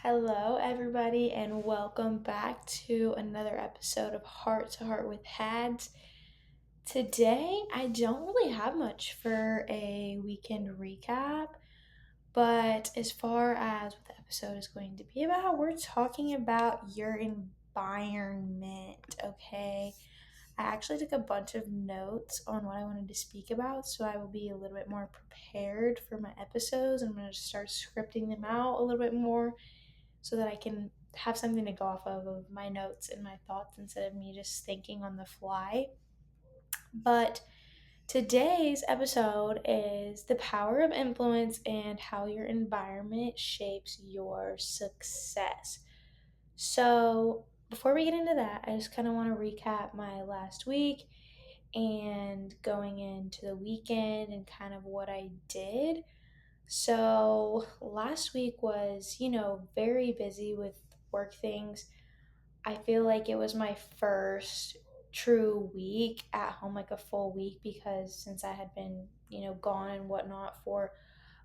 Hello, everybody, and welcome back to another episode of Heart to Heart with Hads. Today, I don't really have much for a weekend recap, but as far as what the episode is going to be about, we're talking about your environment, okay? I actually took a bunch of notes on what I wanted to speak about, so I will be a little bit more prepared for my episodes. I'm going to start scripting them out a little bit more so that I can have something to go off of my notes and my thoughts instead of me just thinking on the fly. But today's episode is the power of influence and how your environment shapes your success. So, before we get into that, I just kind of want to recap my last week and going into the weekend and kind of what I did. So last week was, very busy with work things. I feel like it was my first true week at home, like a full week, because since I had been, gone and whatnot for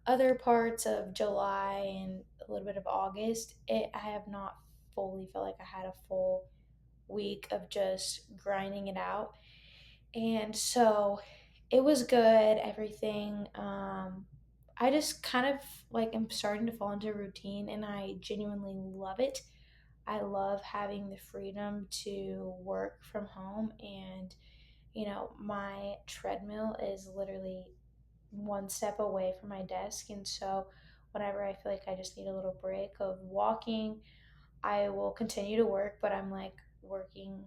other parts of July and a little bit of August, I have not fully felt like I had a full week of just grinding it out. And so it was good, everything. I just kind of like am starting to fall into a routine and I genuinely love it. I love having the freedom to work from home and my treadmill is literally one step away from my desk, and so whenever I feel like I just need a little break of walking, I will continue to work, but I'm like working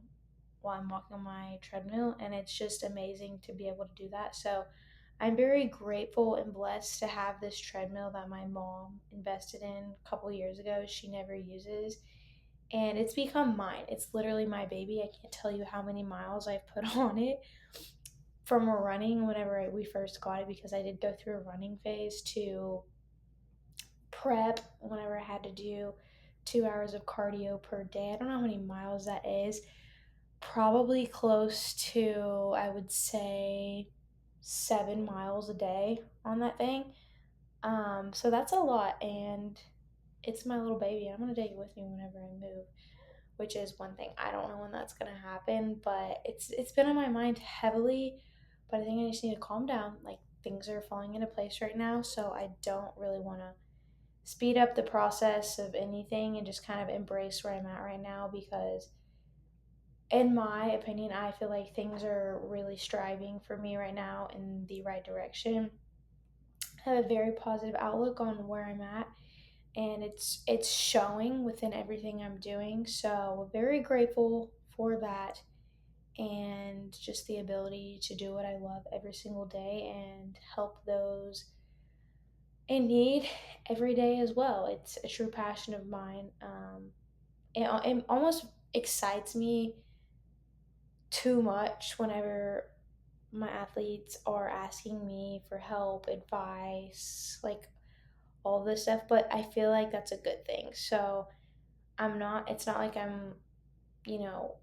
while I'm walking on my treadmill, and it's just amazing to be able to do that. So I'm very grateful and blessed to have this treadmill that my mom invested in a couple years ago. She never uses, and it's become mine. It's literally my baby. I can't tell you how many miles I've put on it from running whenever we first got it, because I did go through a running phase, to prep whenever I had to do 2 hours of cardio per day. I don't know how many miles that is. Probably close to, I would say, 7 miles a day on that thing. So that's a lot, and it's my little baby. I'm gonna take it with me whenever I move, which is one thing. I don't know when that's gonna happen, but it's been on my mind heavily. But I think I just need to calm down. Like, things are falling into place right now, so I don't really want to speed up the process of anything and just kind of embrace where I'm at right now, because in my opinion, I feel like things are really striving for me right now in the right direction. I have a very positive outlook on where I'm at, and it's showing within everything I'm doing. So very grateful for that, and just the ability to do what I love every single day and help those in need every day as well. It's a true passion of mine. It almost excites me too much whenever my athletes are asking me for help, advice, like all this stuff, but I feel like that's a good thing. So it's not like I'm, you know,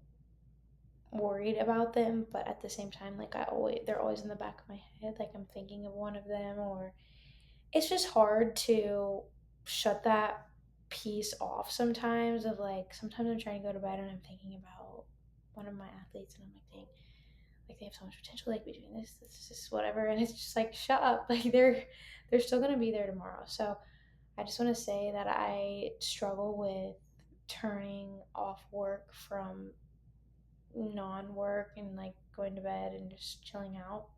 worried about them, but at the same time, like they're always in the back of my head, like I'm thinking of one of them, or it's just hard to shut that piece off sometimes. Of like, sometimes I'm trying to go to bed and I'm thinking about one of my athletes, and I'm like, dang, like they have so much potential, like, be doing this, whatever, and it's just like, shut up. Like, they're still gonna be there tomorrow. So I just want to say that I struggle with turning off work from non-work and like going to bed and just chilling out.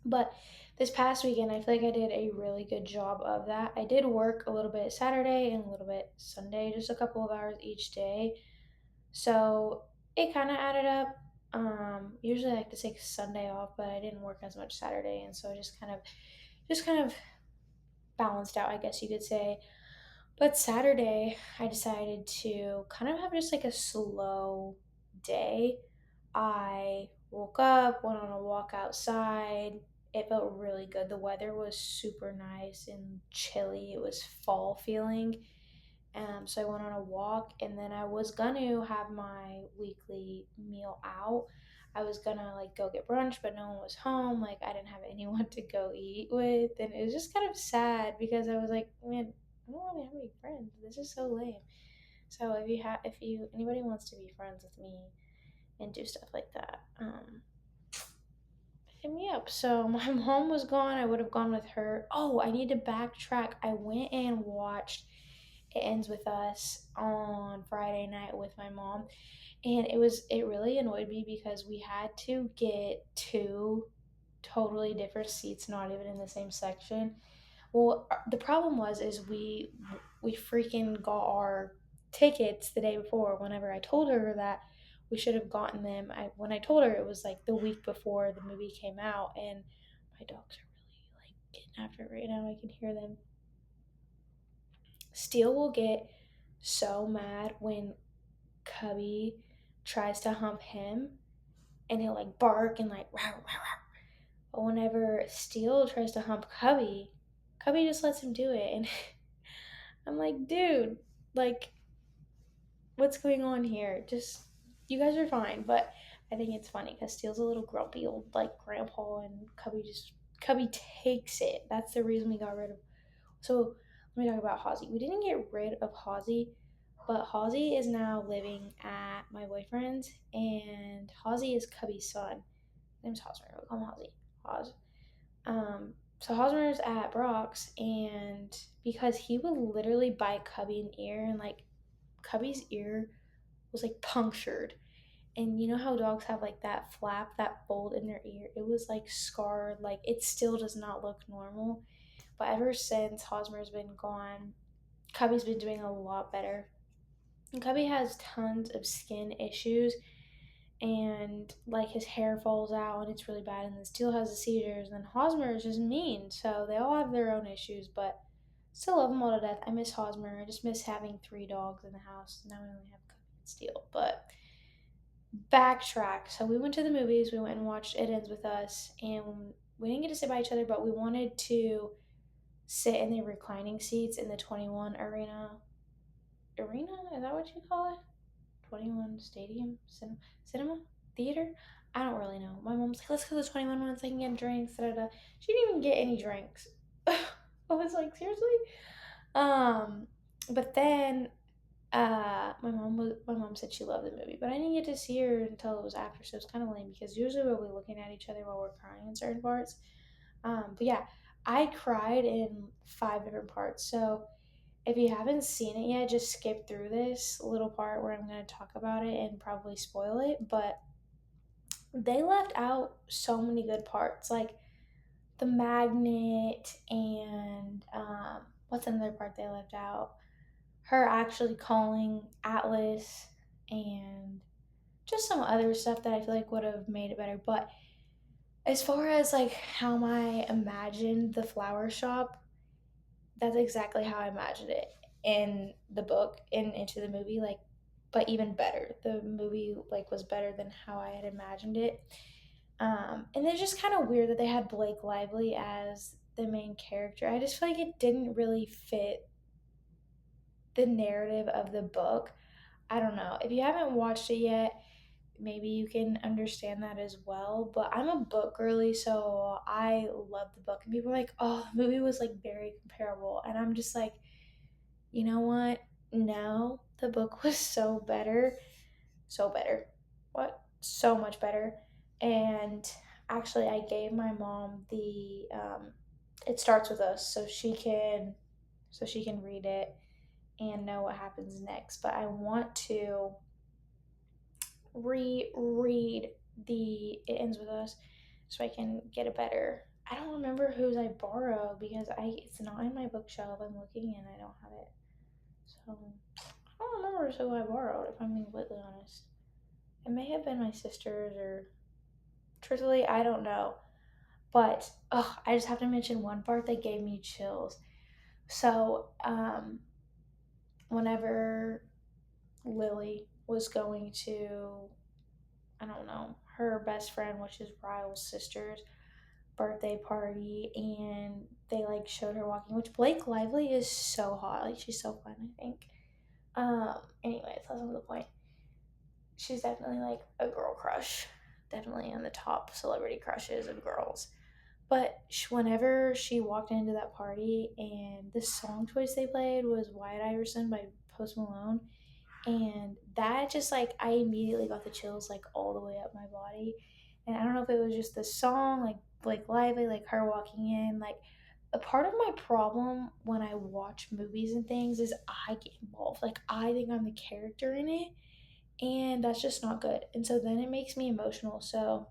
But this past weekend, I feel like I did a really good job of that. I did work a little bit Saturday and a little bit Sunday, just a couple of hours each day. So it kind of added up. Usually I like to take Sunday off, but I didn't work as much Saturday, and so it just kind of balanced out, I guess you could say. But Saturday, I decided to kind of have just like a slow day. I woke up, went on a walk outside. It felt really good. The weather was super nice and chilly. It was fall feeling. So I went on a walk, and then I was gonna have my weekly meal out. I was gonna like go get brunch, but no one was home. Like, I didn't have anyone to go eat with, and it was just kind of sad because I was like, man, I don't really have any friends. This is so lame. So if you anybody wants to be friends with me and do stuff like that, hit me up. So my mom was gone. I would have gone with her. Oh, I need to backtrack. I went and watched It Ends With Us on Friday night with my mom, and it really annoyed me because we had to get two totally different seats, not even in the same section. Well, the problem was is we freaking got our tickets the day before. Whenever I told her that we should have gotten them, when I told her it was like the week before the movie came out, and my dogs are really like getting after it right now. I can hear them. Steele will get so mad when Cubby tries to hump him, and he'll like bark and like rawr, rawr, rawr. But whenever Steele tries to hump Cubby, Cubby just lets him do it, and I'm like, dude, like, what's going on here? Just, you guys are fine. But I think it's funny because Steele's a little grumpy old, like, grandpa, and Cubby takes it. That's the reason we got rid of. So, let me talk about Halsey. We didn't get rid of Halsey, but Halsey is now living at my boyfriend's, and Halsey is Cubby's son. His name's Hosmer. We call him Halsey. Hos. So Hosmer's at Brock's, and because he would literally bite Cubby an ear, and like Cubby's ear was like punctured. And you know how dogs have like that flap, that fold in their ear? It was like scarred. Like it still does not look normal. But ever since Hosmer's been gone, Cubby's been doing a lot better. And Cubby has tons of skin issues, and like his hair falls out and it's really bad, and then Steele has the seizures, and then Hosmer is just mean. So they all have their own issues, but still love them all to death. I miss Hosmer. I just miss having three dogs in the house. Now we only have Cubby and Steele. But backtrack. So we went to the movies. We went and watched It Ends With Us, and we didn't get to sit by each other, but we wanted to sit in the reclining seats in the 21 arena. Arena? Is that what you call it? 21 Stadium? Cinema? Theater? I don't really know. My mom's like, let's go to the 21 ones. I can get drinks. Da, da, da. She didn't even get any drinks. I was like, seriously? But then my mom said she loved the movie, but I didn't get to see her until it was after, so it was kind of lame because usually we'll be looking at each other while we're crying in certain parts. But yeah, I cried in 5 different parts. So if you haven't seen it yet, just skip through this little part where I'm going to talk about it and probably spoil it. But they left out so many good parts, like the magnet, and what's another part they left out? Her actually calling Atlas, and just some other stuff that I feel like would have made it better. But as far as like how I imagined the flower shop, that's exactly how I imagined it in the book and into the movie. Like, but even better. The movie like was better than how I had imagined it. And it's just kind of weird that they had Blake Lively as the main character. I just feel like it didn't really fit the narrative of the book. I don't know. If you haven't watched it yet, maybe you can understand that as well. But I'm a book girly, so I love the book. And people are like, oh, the movie was like very comparable. And I'm just like, you know what? No, the book was so better. So better. What? So much better. And actually, I gave my mom the It Starts With Us, so she can read it and know what happens next. But I want to reread the It Ends With Us so I can get a better. I don't remember whose I borrowed because it's not in my bookshelf. I'm looking and I don't have it. So I don't remember who I borrowed, if I'm being completely honest. It may have been my sister's, or truthfully, I don't know. But I just have to mention one part that gave me chills. So whenever Lily was going to, I don't know, her best friend, which is Ryle's sister's birthday party, and they like showed her walking, which Blake Lively is so hot. Like she's so fun, I think. Anyways, that's not the point. She's definitely like a girl crush. Definitely on the top celebrity crushes of girls. But whenever she walked into that party and the song choice they played was Wyatt Iverson by Post Malone, and that just like I immediately got the chills like all the way up my body. And I don't know if it was just the song, like Blake Lively, like her walking in, like a part of my problem when I watch movies and things is I get involved. Like I think I'm the character in it, and that's just not good. And so then it makes me emotional. So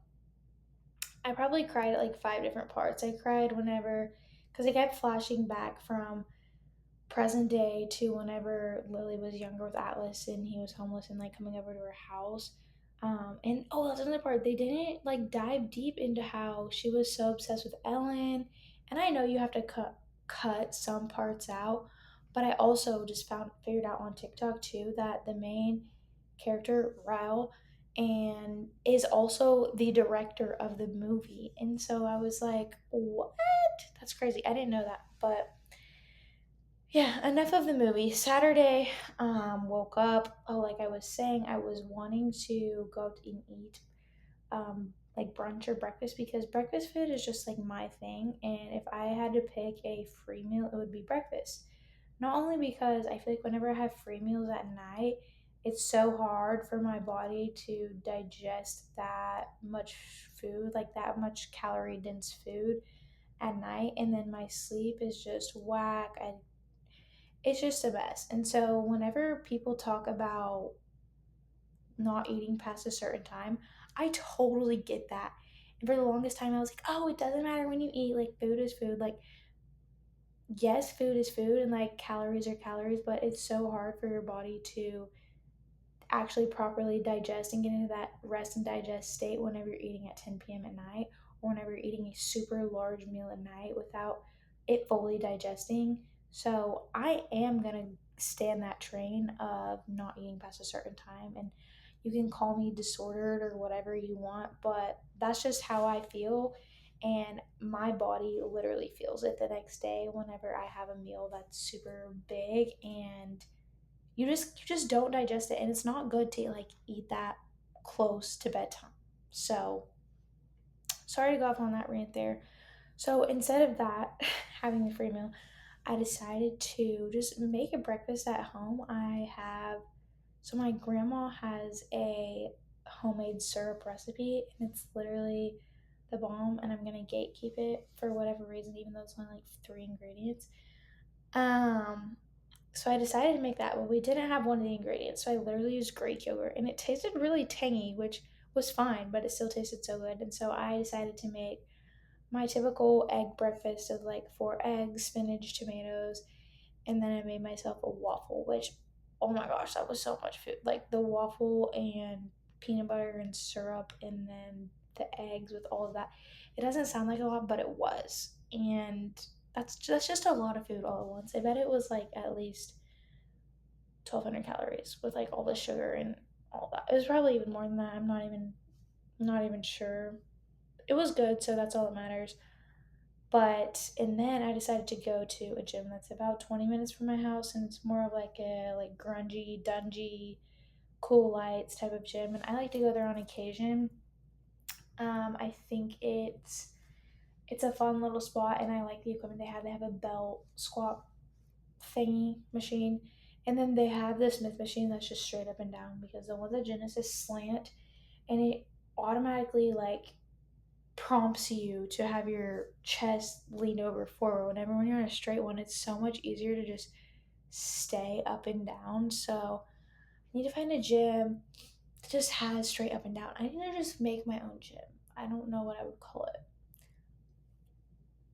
I probably cried at like five different parts. I cried whenever, because I kept flashing back from present day to whenever Lily was younger with Atlas and he was homeless and like coming over to her house. And oh, that's another part. They didn't like dive deep into how she was so obsessed with Ellen. And I know you have to cut some parts out, but I also just found figured out on TikTok too that the main character Ryle and is also the director of the movie. And so I was like, what? That's crazy. I didn't know that, but yeah, enough of the movie. Saturday, woke up. Oh, like I was saying, I was wanting to go out and eat like brunch or breakfast because breakfast food is just like my thing. And if I had to pick a free meal, it would be breakfast. Not only because I feel like whenever I have free meals at night, it's so hard for my body to digest that much food, like that much calorie dense food at night. And then my sleep is just whack. It's just a mess. And so whenever people talk about not eating past a certain time, I totally get that. And for the longest time I was like, "Oh, it doesn't matter when you eat, like food is food." Like yes, food is food and like calories are calories, but it's so hard for your body to actually properly digest and get into that rest and digest state whenever you're eating at 10 p.m. at night or whenever you're eating a super large meal at night without it fully digesting. So I am going to stand that train of not eating past a certain time. And you can call me disordered or whatever you want, but that's just how I feel. And my body literally feels it the next day whenever I have a meal that's super big and you just don't digest it, and it's not good to like eat that close to bedtime. So sorry to go off on that rant there. So instead of that, having the free meal, I decided to just make a breakfast at home. I have so my grandma has a homemade syrup recipe, and it's literally the bomb. And I'm gonna gatekeep it for whatever reason, even though it's only like three ingredients. Um, So I decided to make that, but we didn't have one of the ingredients. So I literally used Greek yogurt and it tasted really tangy, which was fine, but it still tasted so good. And so I decided to make my typical egg breakfast of like four eggs, spinach, tomatoes, and then I made myself a waffle, which oh my gosh, that was so much food. Like the waffle and peanut butter and syrup and then the eggs with all of that. It doesn't sound like a lot, but it was. And that's just a lot of food all at once. I bet it was like at least 1,200 calories with like all the sugar and all that. It was probably even more than that. I'm not even sure. It was good, so that's all that matters. But and then I decided to go to a gym that's about 20 minutes from my house, and it's more of like a like grungy, dungy, cool lights type of gym, and I like to go there on occasion. I think it's a fun little spot, and I like the equipment they have. They have a belt squat thingy machine. And then they have the Smith machine that's just straight up and down because the one at Genesis slant and it automatically like prompts you to have your chest lean over forward. Whenever when you're on a straight one, it's so much easier to just stay up and down. So I need to find a gym that just has straight up and down. I need to just make my own gym. I don't know what I would call it.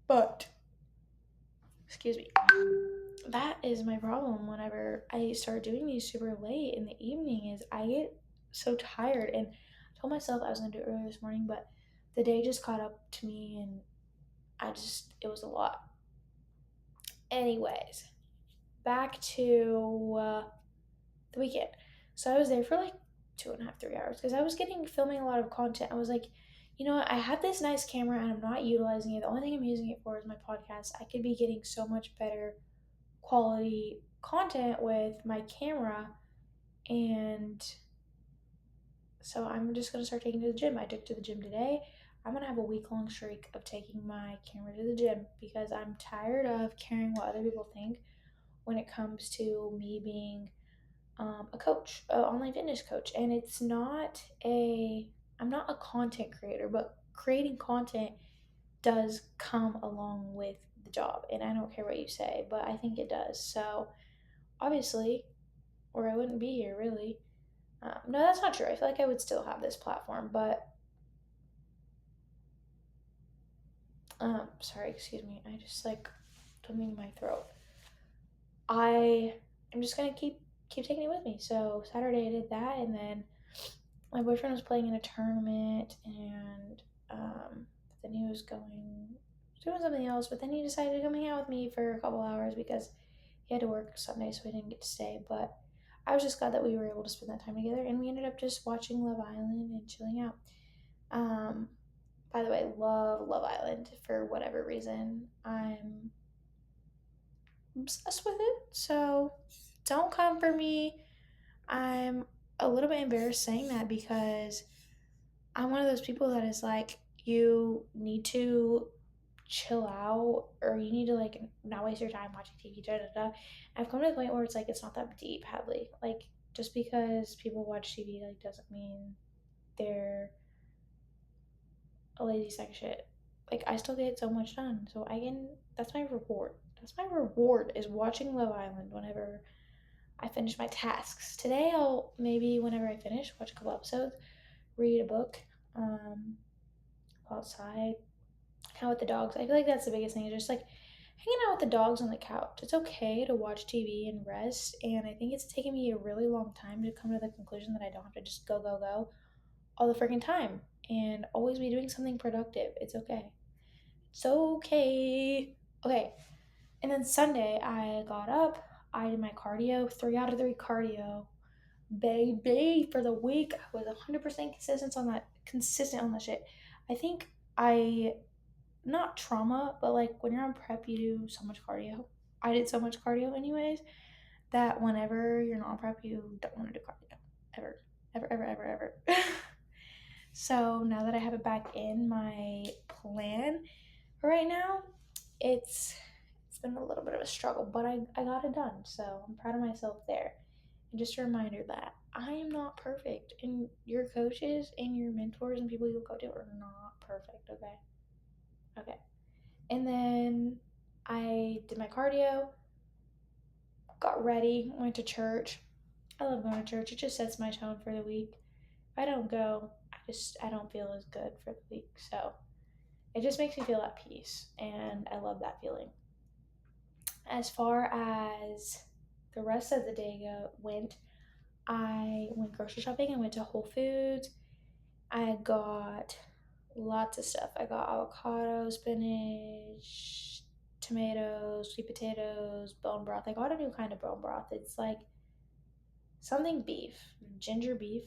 But excuse me. That is my problem whenever I start doing these super late in the evening is I get so tired and I told myself I was gonna do it earlier this morning, but the day just caught up to me and it was a lot. Anyways, back to the weekend. So I was there for like 2.5, 3 hours because I was getting filming a lot of content. I was like, you know what? I have this nice camera and I'm not utilizing it. The only thing I'm using it for is my podcast. I could be getting so much better quality content with my camera. And so I'm just going to start taking to the gym. I took to the gym today. I'm gonna have a week-long streak of taking my camera to the gym because I'm tired of caring what other people think when it comes to me being a coach, an online fitness coach. And I'm not a content creator, but creating content does come along with the job. And I don't care what you say, but I think it does. So obviously, or I wouldn't be here really. No, that's not true. I feel like I would still have this platform, but sorry, excuse me. I just like something in my throat. I am just gonna keep taking it with me. So Saturday I did that, and then my boyfriend was playing in a tournament, and then he was doing something else. But then he decided to come hang out with me for a couple hours because he had to work Sunday, so he didn't get to stay. But I was just glad that we were able to spend that time together, and we ended up just watching Love Island and chilling out. Um, by the way, love Love Island for whatever reason. I'm obsessed with it. So don't come for me. I'm a little bit embarrassed saying that because I'm one of those people that is like, you need to chill out or you need to like not waste your time watching TV. Da, da, da. I've come to the point where it's like it's not that deep, Hadley. Like just because people watch TV like doesn't mean they're a lazy sack of shit. Like I still get so much done, so I can. That's my reward. That's my reward is watching Love Island whenever I finish my tasks. Today I'll maybe whenever I finish watch a couple episodes, read a book, um, go outside, hang out with the dogs. I feel like that's the biggest thing is just like hanging out with the dogs on the couch. It's okay to watch TV and rest, and I think it's taken me a really long time to come to the conclusion that I don't have to just go all the freaking time and always be doing something productive. It's okay. It's okay. Okay. And then Sunday, I got up. I did my cardio, 3 out of 3 cardio, baby, for the week. I was 100% consistent on that shit. I think not trauma, but like when you're on prep, you do so much cardio. I did so much cardio anyways that whenever you're not on prep, you don't want to do cardio ever, ever, ever, ever, ever. So now that I have it back in my plan right now, it's been a little bit of a struggle, but I got it done. So I'm proud of myself there. And just a reminder that I am not perfect, and your coaches and your mentors and people you go to are not perfect. Okay, okay. And then I did my cardio, got ready, went to church. I love going to church. It just sets my tone for the week. If I don't go, I don't feel as good for the week. So it just makes me feel at peace, and I love that feeling. As far as the rest of the day went, I went grocery shopping. I went to Whole Foods. I got lots of stuff. I got avocado, spinach, tomatoes, sweet potatoes, bone broth. I got a new kind of bone broth. It's like something beef, ginger beef.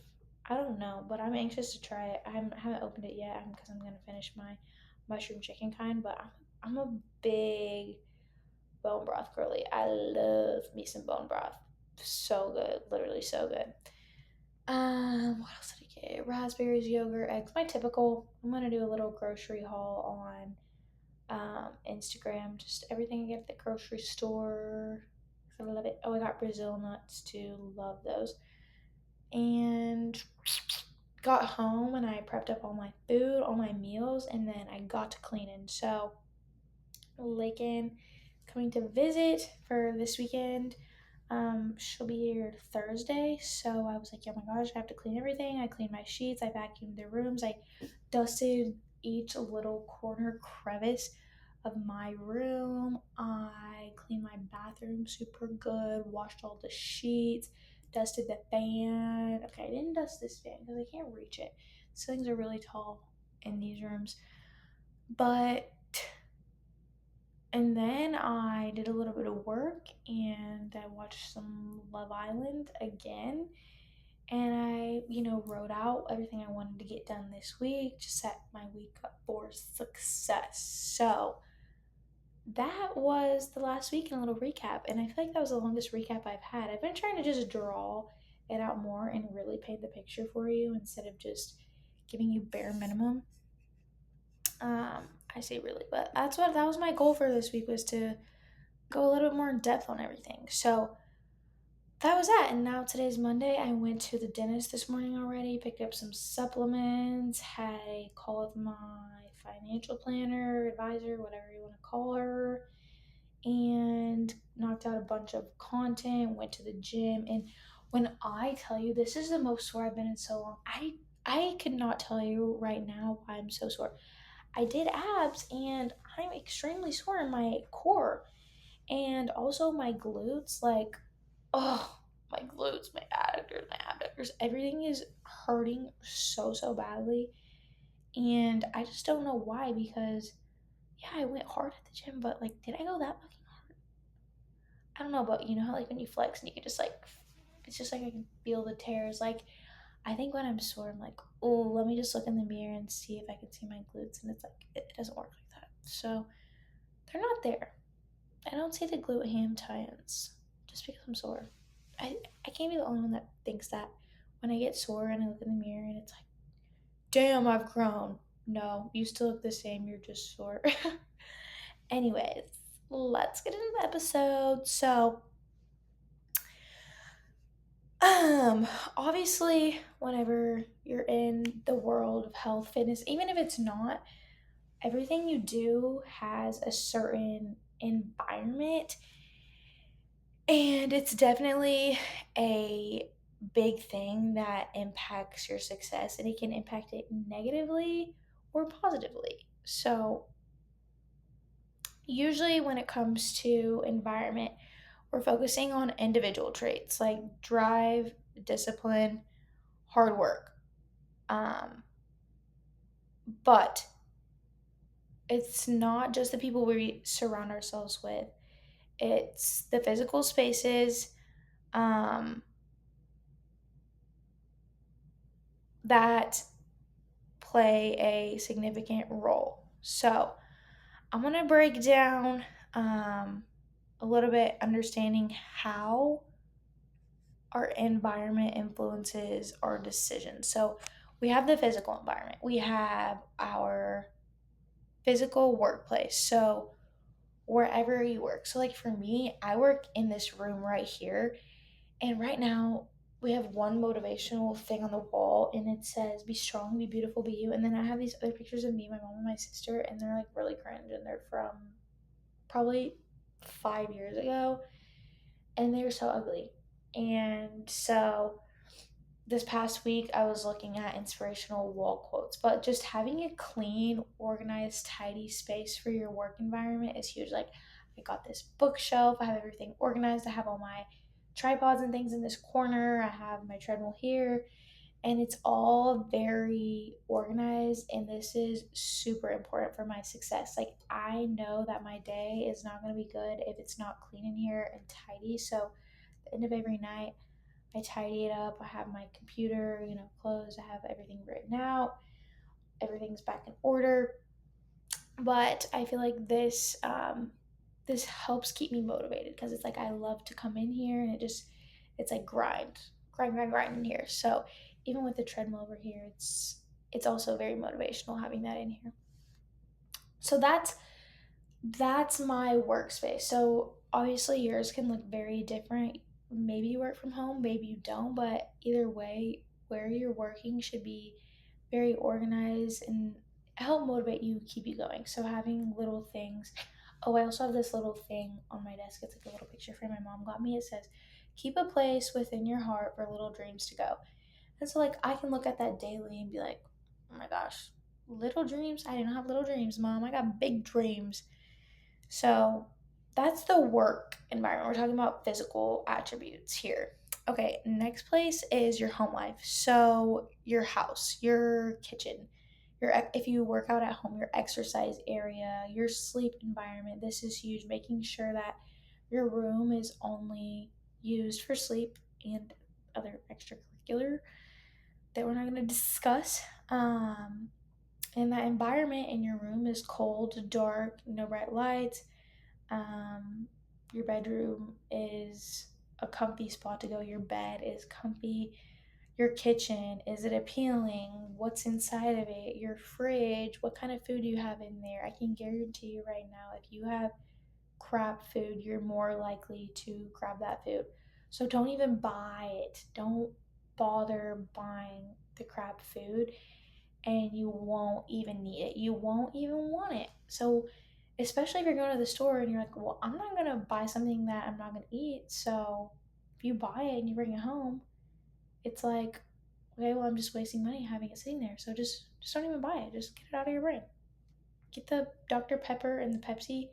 I don't know, but I'm anxious to try it. Haven't opened it yet because I'm gonna finish my mushroom chicken kind. But I'm a big bone broth girly. I love me some bone broth. So good, literally so good. What else did I get? Raspberries, yogurt, eggs. My typical. I'm gonna do a little grocery haul on Instagram. Just everything I get at the grocery store. I love it. Oh, I got Brazil nuts too. Love those. And got home and I prepped up all my food, all my meals, and then I got to cleaning. So Lakin coming to visit for this weekend. She'll be here Thursday, so I was like, oh my gosh, I have to clean everything. I cleaned my sheets, I vacuumed the rooms, I dusted each little corner crevice of my room. I cleaned my bathroom super good, washed all the sheets, dusted the fan. Okay, I didn't dust this fan because I can't reach it. Ceilings are really tall in these rooms, but and then I did a little bit of work and I watched some Love Island again. And wrote out everything I wanted to get done this week to set my week up for success. So that was the last week in a little recap. And I feel like that was the longest recap I've had. I've been trying to just draw it out more and really paint the picture for you instead of just giving you bare minimum. I say really, but that was my goal for this week, was to go a little bit more in depth on everything. So that was that. And now today's Monday. I went to the dentist this morning already, picked up some supplements, had a call with my financial planner, advisor, whatever you want to call her, and knocked out a bunch of content, went to the gym. And when I tell you, this is the most sore I've been in so long, I could not tell you right now why I'm so sore. I did abs and I'm extremely sore in my core and also my glutes. Like, oh, my glutes, my adductors, my abductors, everything is hurting so badly. And I just don't know why, because yeah, I went hard at the gym, but like, did I go that fucking hard? I don't know, but you know how like when you flex and you can just like, it's just like I can feel the tears. Like, I think when I'm sore, I'm like, oh, let me just look in the mirror and see if I can see my glutes. And it's like, it doesn't work like that. So they're not there. I don't see the glute ham tie-ins just because I'm sore. I can't be the only one that thinks that when I get sore and I look in the mirror and it's like, damn, I've grown. No, you still look the same. You're just sore. Anyways, let's get into the episode. So, um, obviously, whenever you're in the world of health, fitness, even if it's not, everything you do has a certain environment, and it's definitely a big thing that impacts your success, and it can impact it negatively or positively. So, usually when it comes to environment, we're focusing on individual traits like drive, discipline, hard work. Um, but it's not just the people we surround ourselves with, it's the physical spaces um, that play a significant role. So I'm going to break down a little bit, understanding how our environment influences our decisions. So we have the physical environment, we have our physical workplace. So wherever you work. So like for me, I work in this room right here, and right now we have one motivational thing on the wall and it says be strong, be beautiful, be you. And then I have these other pictures of me, my mom and my sister, and they're like really cringe, and they're from probably 5 years ago, and they're so ugly. And so this past week I was looking at inspirational wall quotes, but just having a clean, organized, tidy space for your work environment is huge. Like, I got this bookshelf, I have everything organized, I have all my tripods and things in this corner, I have my treadmill here, and it's all very organized, and this is super important for my success. Like, I know that my day is not going to be good if it's not clean in here and tidy. So at the end of every night, I tidy it up. I have my computer, closed. I have everything written out. Everything's back in order. But I feel like this helps keep me motivated, because it's like I love to come in here and it's like grind in here. So even with the treadmill over here, it's also very motivational having that in here. So that's my workspace. So obviously yours can look very different. Maybe you work from home, maybe you don't, but either way, where you're working should be very organized and help motivate you, keep you going. So having little things. Oh, I also have this little thing on my desk. It's like a little picture frame my mom got me. It says, keep a place within your heart for little dreams to go. And so like I can look at that daily and be like, oh my gosh, little dreams? I didn't have little dreams, Mom. I got big dreams. So that's the work environment. We're talking about physical attributes here. Okay, next place is your home life. So your house, your kitchen, if you work out at home, your exercise area, your sleep environment. This is huge. Making sure that your room is only used for sleep and other extracurricular that we're not going to discuss. And that environment in your room is cold, dark, no bright lights. Your bedroom is a comfy spot to go. Your bed is comfy. Your kitchen, is it appealing? What's inside of it? Your fridge, what kind of food do you have in there? I can guarantee you right now, if you have crap food, you're more likely to grab that food. So don't even buy it. Don't bother buying the crap food, and you won't even need it. You won't even want it. So, especially if you're going to the store and you're like, well, I'm not going to buy something that I'm not going to eat. So, if you buy it and you bring it home, it's like, okay, well, I'm just wasting money having it sitting there. So just don't even buy it. Just get it out of your brain. Get the Dr. Pepper and the Pepsi,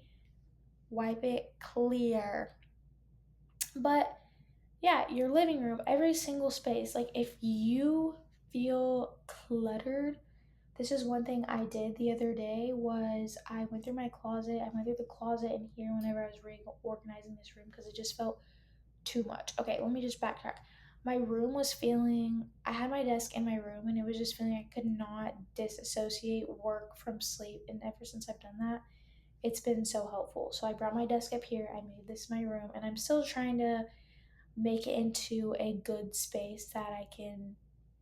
wipe it clear. But yeah, your living room, every single space, like if you feel cluttered, this is one thing I did the other day was I went through my closet. I went through the closet in here whenever I was reorganizing this room because it just felt too much. Okay, let me just backtrack. My room was feeling, I had my desk in my room and it was just feeling I could not disassociate work from sleep. And ever since I've done that, it's been so helpful. So I brought my desk up here, I made this my room, and I'm still trying to make it into a good space that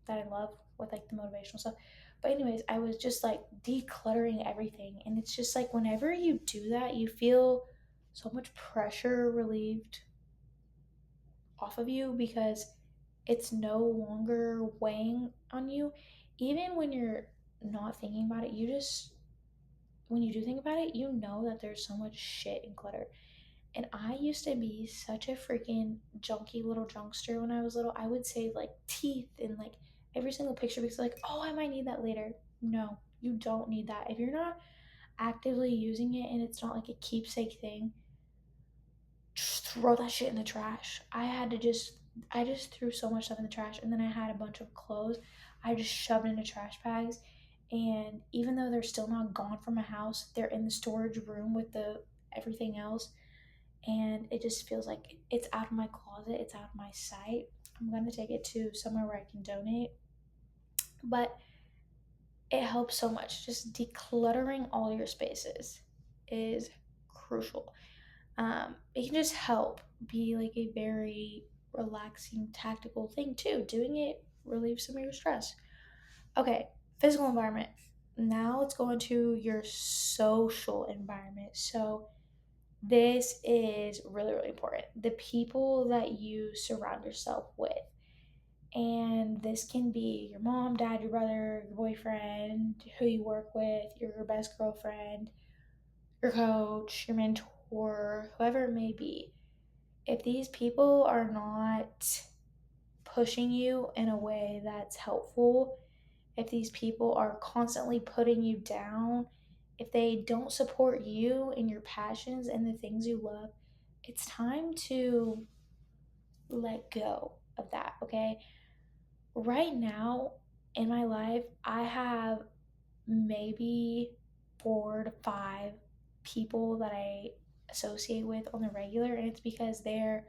that I love with like the motivational stuff. But anyways, I was just like decluttering everything, and it's just like whenever you do that, you feel so much pressure relieved off of you because it's no longer weighing on you. Even when you're not thinking about it, you just, when you do think about it, you know that there's so much shit and clutter. And I used to be such a freaking junky little junkster when I was little. I would save like teeth and like every single picture because like, oh, I might need that later. No, you don't need that. If you're not actively using it and it's not like a keepsake thing, just throw that shit in the trash. I just threw so much stuff in the trash, and then I had a bunch of clothes. I just shoved into trash bags, and even though they're still not gone from my house, they're in the storage room with the everything else, and it just feels like it's out of my closet, it's out of my sight. I'm gonna take it to somewhere where I can donate, but it helps so much. Just decluttering all your spaces is crucial. It can just help be like a very relaxing, tactical thing too. Doing it relieves some of your stress. Okay, physical environment. Now let's go into your social environment. So, this is really, really important. The people that you surround yourself with. And this can be your mom, dad, your brother, your boyfriend, who you work with, your best girlfriend, your coach, your mentor, whoever it may be. If these people are not pushing you in a way that's helpful, if these people are constantly putting you down, if they don't support you in your passions and the things you love, it's time to let go of that, okay? Right now in my life, I have maybe 4 to 5 people that I associate with on the regular, and it's because they're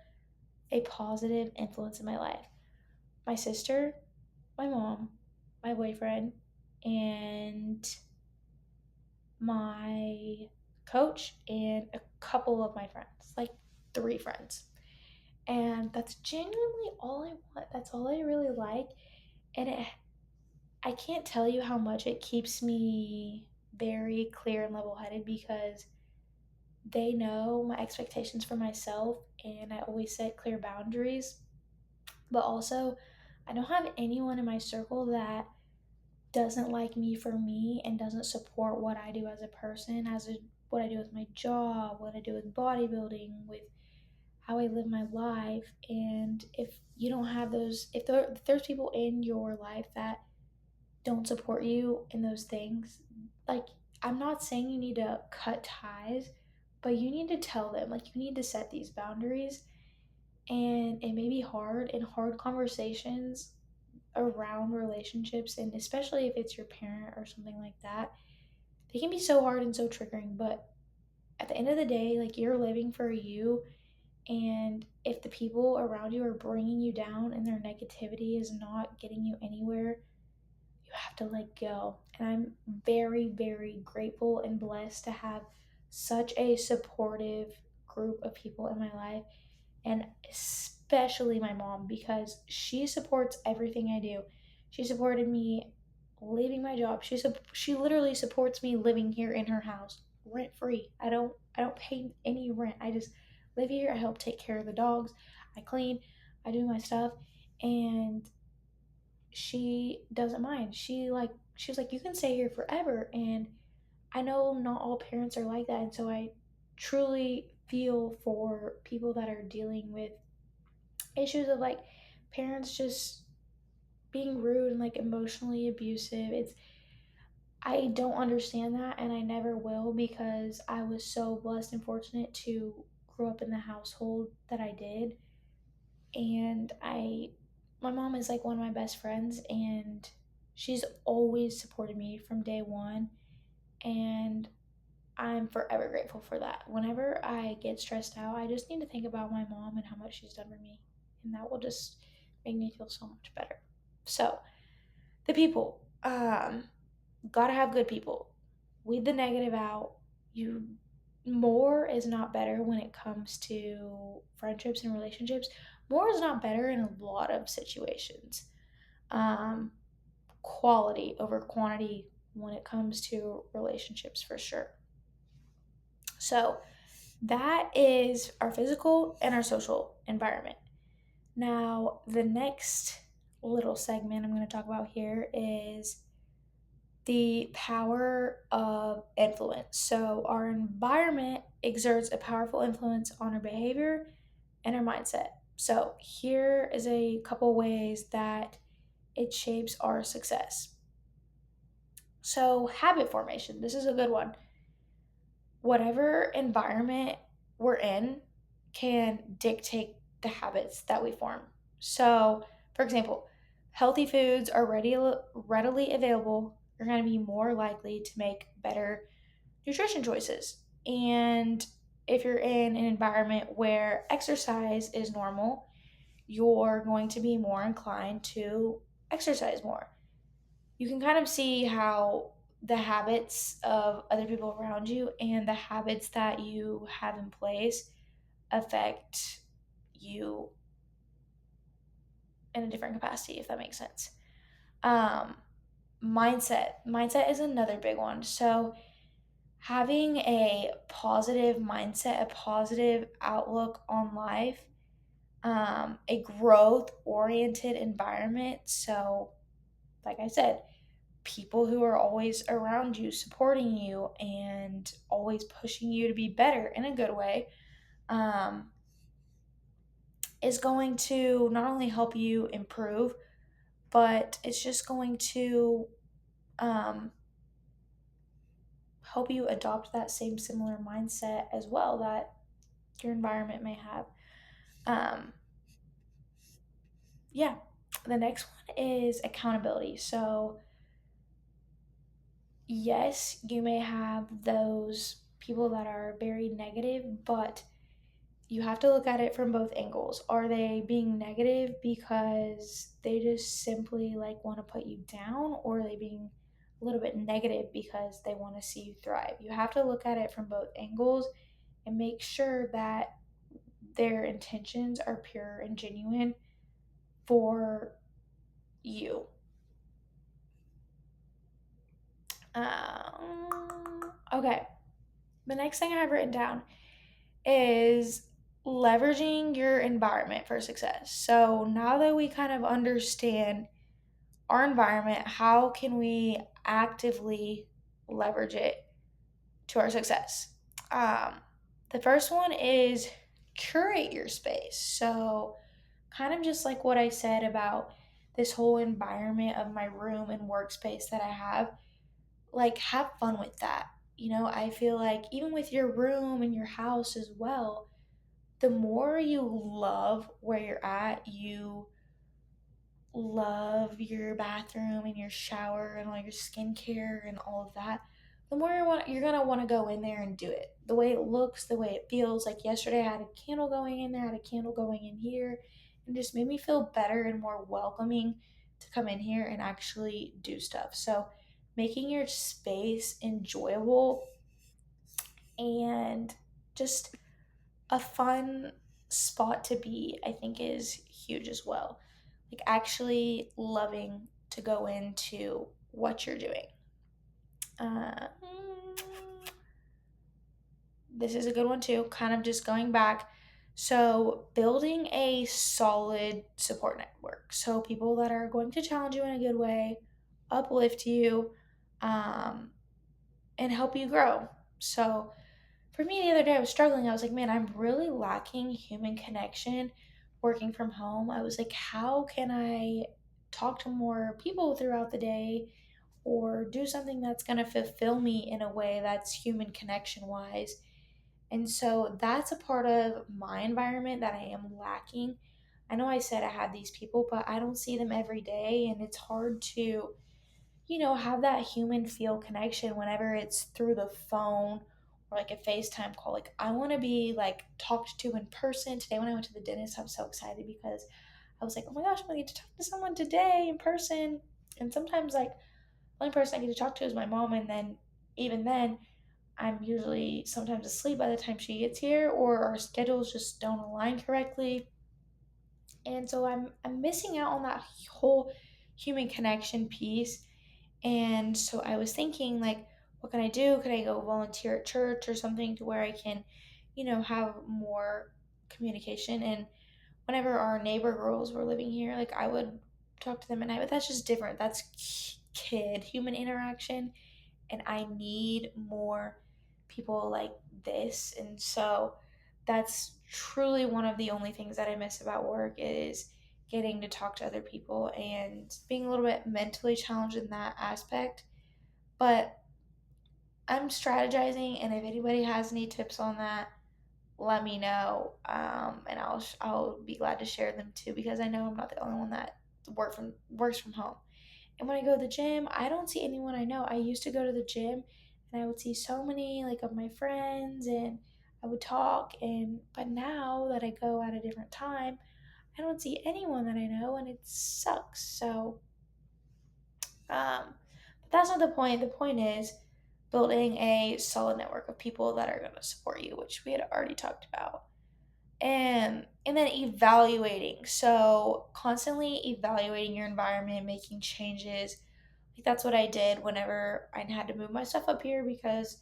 a positive influence in my life. My sister, my mom, my boyfriend, and my coach, and a couple of my friends, like 3 friends. And that's genuinely all I want. That's all I really like. And I can't tell you how much it keeps me very clear and level headed because they know my expectations for myself, and I always set clear boundaries. But also, I don't have anyone in my circle that doesn't like me for me and doesn't support what I do as a person, what I do with my job, what I do with bodybuilding, with how I live my life. And if you don't have those, if there's people in your life that don't support you in those things, like, I'm not saying you need to cut ties, but you need to tell them, like, you need to set these boundaries. And it may be hard in hard conversations around relationships, and especially if it's your parent or something like that, they can be so hard and so triggering. But at the end of the day, like, you're living for you, and if the people around you are bringing you down and their negativity is not getting you anywhere, you have to let go. And I'm very, very grateful and blessed to have such a supportive group of people in my life, and especially my mom, because she supports everything I do. She supported me leaving my job. She literally supports me living here in her house rent free. I don't pay any rent. I just live here. I help take care of the dogs. I clean. I do my stuff, and she doesn't mind. She was like, you can stay here forever. And I know not all parents are like that, and so I truly feel for people that are dealing with issues of like parents just being rude and like emotionally abusive. It's I don't understand that, and I never will, because I was so blessed and fortunate to grow up in the household that I did. And my mom is like one of my best friends, and she's always supported me from day one. And I'm forever grateful for that. Whenever I get stressed out, I just need to think about my mom and how much she's done for me. And that will just make me feel so much better. So, the people. Gotta have good people. Weed the negative out. You More is not better when it comes to friendships and relationships. More is not better in a lot of situations. Um, Quality over quantity when it comes to relationships for sure. So that is our physical and our social environment. Now, the next little segment I'm going to talk about here is the power of influence. So, our environment exerts a powerful influence on our behavior and our mindset. So, here is a couple ways that it shapes our success. So, habit formation. This is a good one. Whatever environment we're in can dictate the habits that we form. So, for example, healthy foods are readily available. You're going to be more likely to make better nutrition choices. And if you're in an environment where exercise is normal, you're going to be more inclined to exercise more. You can kind of see how the habits of other people around you and the habits that you have in place affect you in a different capacity, if that makes sense. Um, Mindset is another big one. So, having a positive mindset, a positive outlook on life, a growth oriented environment. So, like I said, people who are always around you, supporting you, and always pushing you to be better in a good way, um, is going to not only help you improve, but it's just going to um, help you adopt that same similar mindset as well that your environment may have. Um, yeah, the next one is accountability. So, yes, you may have those people that are very negative, but you have to look at it from both angles. Are they being negative because they just simply like want to put you down, or are they being a little bit negative because they want to see you thrive? You have to look at it from both angles and make sure that their intentions are pure and genuine for you. Okay, the next thing I have written down is leveraging your environment for success. So now that we kind of understand our environment, how can we actively leverage it to our success? Um, the first one is curate your space. So, kind of just like what I said about this whole environment of my room and workspace that I have, like, have fun with that. I feel like even with your room and your house as well, the more you love where you're at, you love your bathroom and your shower and all your skincare and all of that, the more you're gonna want to go in there and do it. The way it looks, the way it feels. Like yesterday, I had a candle going in there, I had a candle going in here, and just made me feel better and more welcoming to come in here and actually do stuff. So, making your space enjoyable and just a fun spot to be, I think, is huge as well. Like actually loving to go into what you're doing. Uh, this is a good one too, kind of just going back. So, building a solid support network. So, people that are going to challenge you in a good way, uplift you, um, and help you grow. So, for me, the other day I was struggling. I was like, man, I'm really lacking human connection working from home. I was like, how can I talk to more people throughout the day or do something that's going to fulfill me in a way that's human connection wise? And so that's a part of my environment that I am lacking. I know I said I had these people, but I don't see them every day. And it's hard to, have that human feel connection whenever it's through the phone or like a FaceTime call. Like, I want to be like talked to in person. Today, when I went to the dentist, I was so excited because I was like, oh my gosh, I'm going to get to talk to someone today in person. And sometimes, like, the only person I get to talk to is my mom. And then, even then, I'm usually sometimes asleep by the time she gets here, or our schedules just don't align correctly. And so I'm missing out on that whole human connection piece. And so I was thinking, like, what can I do? Can I go volunteer at church or something to where I can, have more communication? And whenever our neighbor girls were living here, like, I would talk to them at night, but that's just different. That's kid human interaction, and I need more people like this. And so that's truly one of the only things that I miss about work is getting to talk to other people and being a little bit mentally challenged in that aspect. But I'm strategizing, and if anybody has any tips on that, let me know, and I'll be glad to share them too because I know I'm not the only one that works from home. And when I go to the gym, I don't see anyone I know. I used to go to the gym and I would see so many like of my friends and I would talk, and but now that I go at a different time, I don't see anyone that I know and it sucks. So but that's not the point. The point is building a solid network of people that are going to support you, which we had already talked about. And then evaluating. So constantly evaluating your environment, making changes. Like that's what I did whenever I had to move my stuff up here because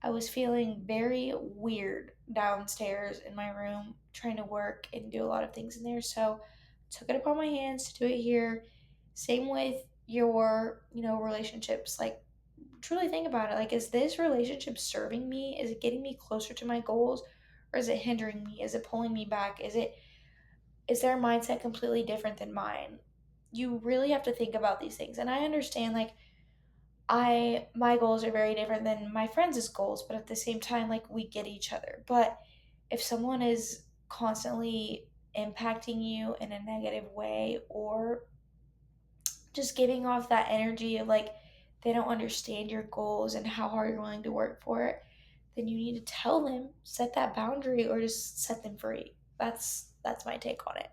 I was feeling very weird downstairs in my room trying to work and do a lot of things in there. So I took it upon my hands to do it here. Same with your, relationships. Like truly think about it. Like, is this relationship serving me? Is it getting me closer to my goals? Or is it hindering me? Is it pulling me back? Is their mindset completely different than mine? You really have to think about these things. And I understand like my goals are very different than my friends' goals, but at the same time, like we get each other. But if someone is constantly impacting you in a negative way or just giving off that energy of like they don't understand your goals and how hard you're willing to work for it, then you need to tell them, set that boundary, or just set them free. That's my take on it.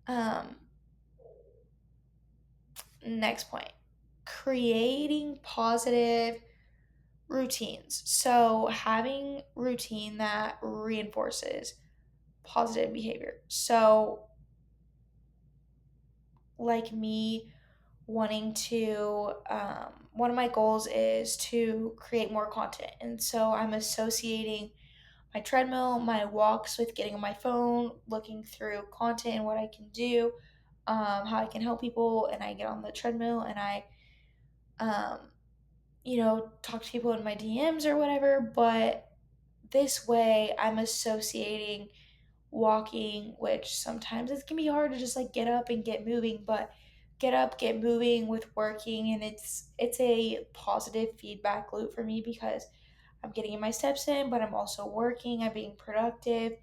Um, Next point, creating positive routines. So having routine that reinforces positive behavior. So like me wanting to one of my goals is to create more content, and so I'm associating my treadmill, my walks with getting on my phone, looking through content and what I can do, how I can help people. And I get on the treadmill and I um, talk to people in my DMs or whatever. But this way I'm associating walking, which sometimes it can be hard to just like get up and get moving, but get up, get moving with working, and it's a positive feedback loop for me because I'm getting my steps in, but I'm also working, I'm being productive,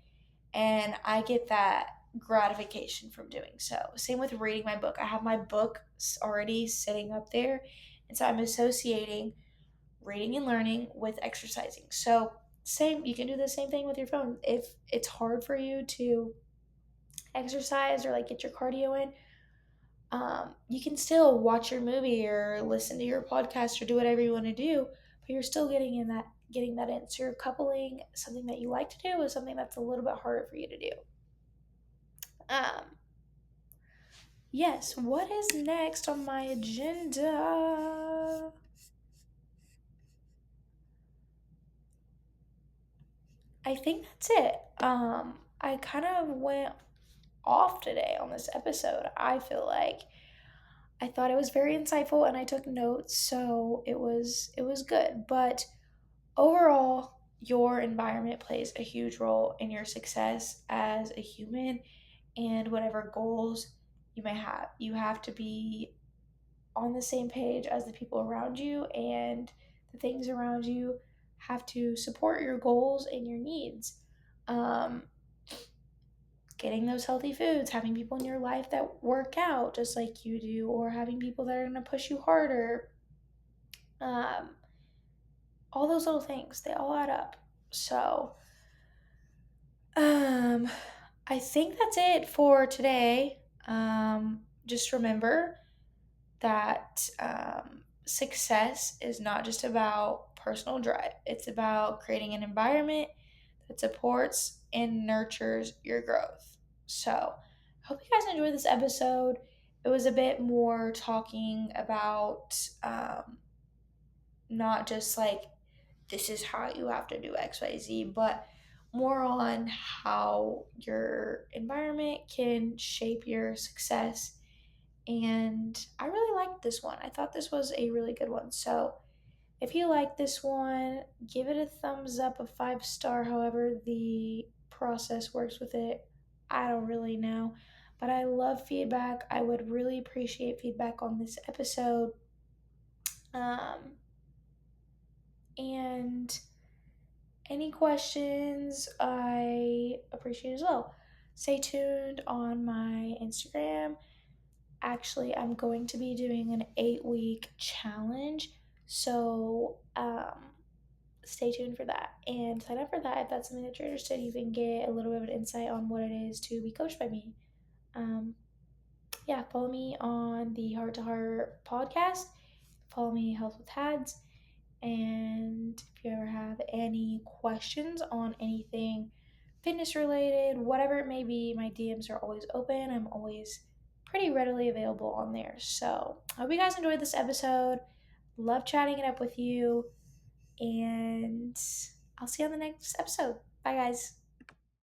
and I get that gratification from doing so. Same with reading my book. I have my book already sitting up there, and so I'm associating reading and learning with exercising. So, same, you can do the same thing with your phone. If it's hard for you to exercise or like get your cardio in, you can still watch your movie or listen to your podcast or do whatever you want to do, but you're still getting in that getting that in. So you're coupling something that you like to do with something that's a little bit harder for you to do. Um, yes, what is next on my agenda? I think that's it. I kind of went off today on this episode. I feel like I thought it was very insightful and I took notes, so it was good. But overall, your environment plays a huge role in your success as a human and whatever goals you may have. You have to be on the same page as the people around you, and the things around you have to support your goals and your needs. Um, Getting those healthy foods, having people in your life that work out just like you do, or having people that are going to push you harder. Um, all those little things, they all add up. So, um, I think that's it for today. Just remember that success is not just about personal drive, it's about creating an environment that supports and nurtures your growth. So, I hope you guys enjoyed this episode. It was a bit more talking about not just like this is how you have to do XYZ, but more on how your environment can shape your success. And I really liked this one. I thought this was a really good one. So if you like this one, give it a thumbs up, a 5 star, however the process works with it. I don't really know. But I love feedback. I would really appreciate feedback on this episode. Um, and any questions, I appreciate as well. Stay tuned on my Instagram. Actually, I'm going to be doing an 8-week challenge. So, stay tuned for that and sign up for that if that's something that you're interested in. You can get a little bit of an insight on what it is to be coached by me. Um, yeah, follow me on the Heart to Heart podcast. Follow me, Health with Hads. And if you ever have any questions on anything fitness related, whatever it may be, my DMs are always open. I'm always pretty readily available on there. So I hope you guys enjoyed this episode. Love chatting it up with you. And I'll see you on the next episode. Bye, guys.